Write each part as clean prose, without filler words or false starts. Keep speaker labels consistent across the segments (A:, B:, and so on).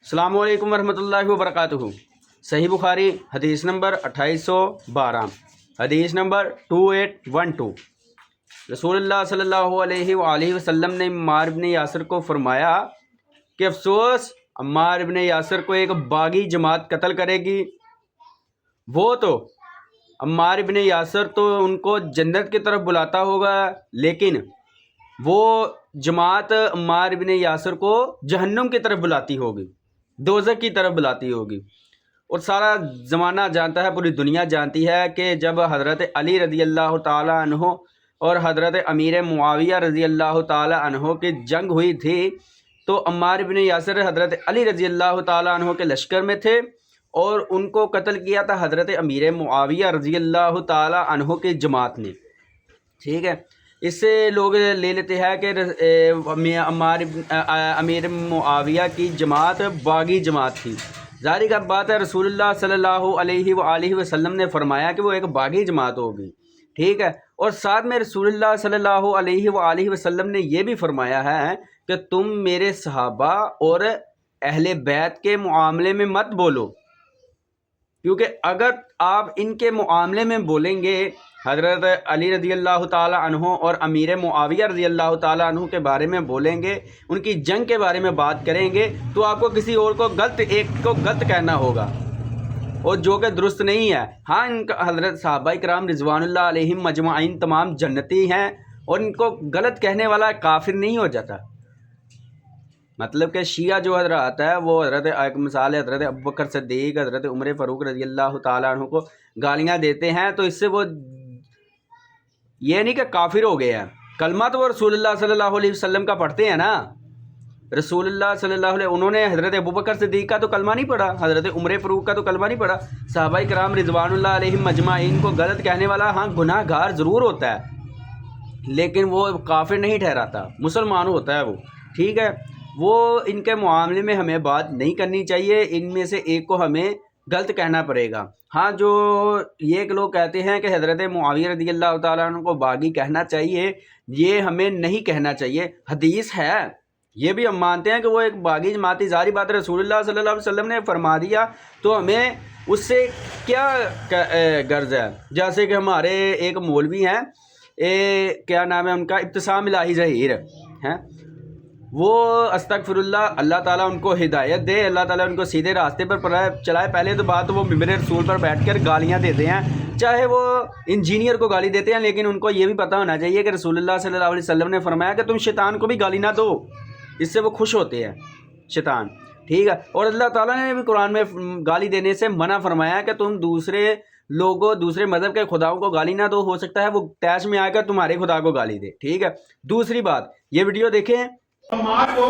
A: السلام علیکم ورحمۃ اللہ وبرکاتہ۔ صحیح بخاری حدیث نمبر 2812، حدیث نمبر 2812۔ رسول اللہ صلی اللہ علیہ وآلہ وسلم نے عمار بن یاسر کو فرمایا کہ افسوس، عمار بن یاسر کو ایک باغی جماعت قتل کرے گی۔ وہ تو عمار بن یاسر تو ان کو جنت کی طرف بلاتا ہوگا، لیکن وہ جماعت عمار بن یاسر کو جہنم کی طرف بلاتی ہوگی، دوزخ کی طرف بلاتی ہوگی۔ اور سارا زمانہ جانتا ہے، پوری دنیا جانتی ہے کہ جب حضرت علی رضی اللہ تعالیٰ عنہ اور حضرت امیر معاویہ رضی اللہ تعالیٰ عنہ کی جنگ ہوئی تھی تو عمار بن یاسر حضرت علی رضی اللہ تعالیٰ عنہ کے لشکر میں تھے اور ان کو قتل کیا تھا حضرت امیر معاویہ رضی اللہ تعالیٰ عنہ کی جماعت نے۔ ٹھیک ہے، اس سے لوگ لے لیتے ہیں کہ امیر معاویہ کی جماعت باغی جماعت تھی۔ ظاہر کا بات ہے، رسول اللہ صلی اللہ علیہ وآلہ وسلم نے فرمایا کہ وہ ایک باغی جماعت ہوگی۔ ٹھیک ہے، اور ساتھ میں رسول اللہ صلی اللہ علیہ وآلہ وسلم نے یہ بھی فرمایا ہے کہ تم میرے صحابہ اور اہل بیت کے معاملے میں مت بولو، کیونکہ اگر آپ ان کے معاملے میں بولیں گے، حضرت علی رضی اللہ تعالیٰ عنہ اور امیر معاویہ رضی اللہ تعالیٰ عنہ کے بارے میں بولیں گے، ان کی جنگ کے بارے میں بات کریں گے، تو آپ کو کسی اور کو غلط کہنا ہوگا، اور جو کہ درست نہیں ہے۔ ہاں، ان کا حضرت صحابہ کرام رضوان اللہ علیہم مجمعین تمام جنتی ہیں، اور ان کو غلط کہنے والا کافر نہیں ہو جاتا۔ مطلب کہ شیعہ جو حضرات ہے وہ حضرت ایک مثال ہے، حضرت ابوبکر صدیق، حضرت عمر فاروق رضی اللہ تعالیٰ عنہ کو گالیاں دیتے ہیں، تو اس سے وہ یہ نہیں کہ کافر ہو گئے ہیں۔ کلمہ تو وہ رسول اللہ صلی اللہ علیہ وسلم کا پڑھتے ہیں نا۔ رسول اللہ صلی اللہ علیہ انہوں نے حضرت ابوبکر صدیق کا تو کلمہ نہیں پڑھا، حضرت عمر فاروق کا تو کلمہ نہیں پڑھا۔ صحابہ کرام رضوان اللہ علیہم مجمعین کو غلط کہنے والا ہاں گناہ گار ضرور ہوتا ہے، لیکن وہ کافر نہیں ٹھہراتا، مسلمان ہوتا ہے وہ۔ ٹھیک ہے، وہ ان کے معاملے میں ہمیں بات نہیں کرنی چاہیے، ان میں سے ایک کو ہمیں غلط کہنا پڑے گا۔ ہاں، جو یہ لوگ کہتے ہیں کہ حضرت معاویہ رضی اللہ تعالیٰ عنہ کو باغی کہنا چاہیے، یہ ہمیں نہیں کہنا چاہیے۔ حدیث ہے، یہ بھی ہم مانتے ہیں کہ وہ ایک باغی جماعتی، ظاہری بات ہے رسول اللہ صلی اللہ علیہ وسلم نے فرما دیا تو ہمیں اس سے کیا غرض ہے۔ جیسے کہ ہمارے ایک مولوی ہیں، کیا نام ہے ان کا، ابتسام الہی ظہیر ہیں، وہ استغفر اللہ، اللہ تعالیٰ ان کو ہدایت دے، اللہ تعالیٰ ان کو سیدھے راستے پر چلائے۔ پہلے تو بات وہ ممبر رسول پر بیٹھ کر گالیاں دیتے ہیں، چاہے وہ انجینئر کو گالی دیتے ہیں، لیکن ان کو یہ بھی پتہ ہونا چاہیے کہ رسول اللہ صلی اللہ علیہ وسلم نے فرمایا کہ تم شیطان کو بھی گالی نہ دو، اس سے وہ خوش ہوتے ہیں شیطان۔ ٹھیک ہے، اور اللہ تعالیٰ نے بھی قرآن میں گالی دینے سے منع فرمایا کہ تم دوسرے لوگوں، دوسرے مذہب کے خداؤں کو گالی نہ دو، ہو سکتا ہے وہ تیش میں آ کر تمہارے خدا کو گالی دے۔ ٹھیک ہے، دوسری بات، یہ ویڈیو دیکھیں،
B: عمار کو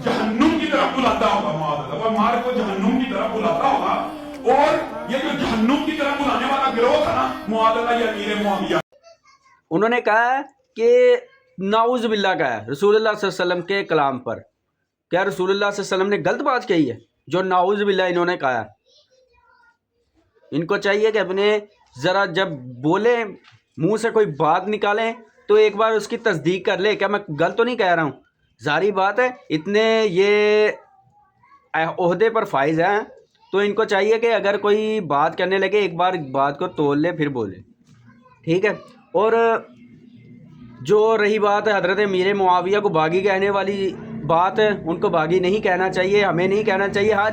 B: جہنم کی طرف بلاتا ہوگا، معاذ عمار کو جہنم کی طرف بلاتا ہوگا، اور یہ جو جہنم کی طرف بلانے والا گروہ تھا نا، معاذ اللہ، یہ امیر معاویہ،
A: انہوں نے کہا ہے کہ نعوذ باللہ کا ہے رسول اللہ صلی اللہ علیہ وسلم کے کلام پر۔ کیا رسول اللہ صلی اللہ علیہ وسلم نے غلط بات کہی ہے جو نعوذ باللہ انہوں نے کہا ہے؟ ان کو چاہیے کہ اپنے ذرا جب بولیں، منہ سے کوئی بات نکالیں تو ایک بار اس کی تصدیق کر لے، کیا میں غلط تو نہیں کہہ رہا ہوں؟ ظاہری بات ہے، اتنے یہ عہدے پر فائز ہیں تو ان کو چاہیے کہ اگر کوئی بات کرنے لگے ایک بار بات کو تول لے پھر بولے۔ ٹھیک ہے، اور جو رہی بات ہے حضرت امیر معاویہ کو باغی کہنے والی بات ہے، ان کو باغی نہیں کہنا چاہیے، ہمیں نہیں کہنا چاہیے۔ ہاں،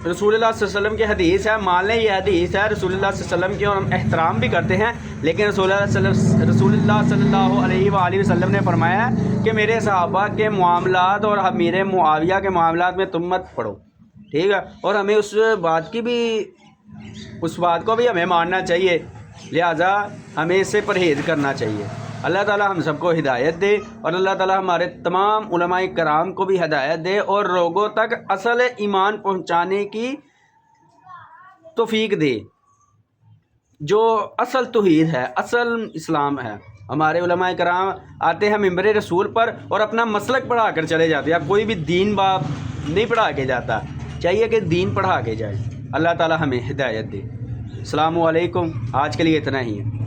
A: رسول اللہ صلی اللہ علیہ وسلم کی حدیث ہے، مان لیں یہ حدیث ہے رسول اللہ صلی اللہ علیہ وسلم کی، اور ہم احترام بھی کرتے ہیں، لیکن رسول اللہ صلی اللہ علیہ وآلہ وسلم نے فرمایا کہ میرے صحابہ کے معاملات اور امیر معاویہ کے معاملات میں تم مت پڑھو۔ ٹھیک ہے، اور ہمیں اس بات کو بھی ہمیں ماننا چاہیے، لہٰذا ہمیں اس سے پرہیز کرنا چاہیے۔ اللہ تعالیٰ ہم سب کو ہدایت دے، اور اللہ تعالیٰ ہمارے تمام علماء کرام کو بھی ہدایت دے اور لوگوں تک اصل ایمان پہنچانے کی توفیق دے، جو اصل توحید ہے، اصل اسلام ہے۔ ہمارے علماء کرام آتے ہیں ممبر رسول پر اور اپنا مسلک پڑھا کر چلے جاتے ہیں، کوئی بھی دین باب نہیں پڑھا کے جاتا، چاہیے کہ دین پڑھا کے جائے۔ اللہ تعالیٰ ہمیں ہدایت دے۔ السلام علیکم، آج کے لیے اتنا ہی ہے۔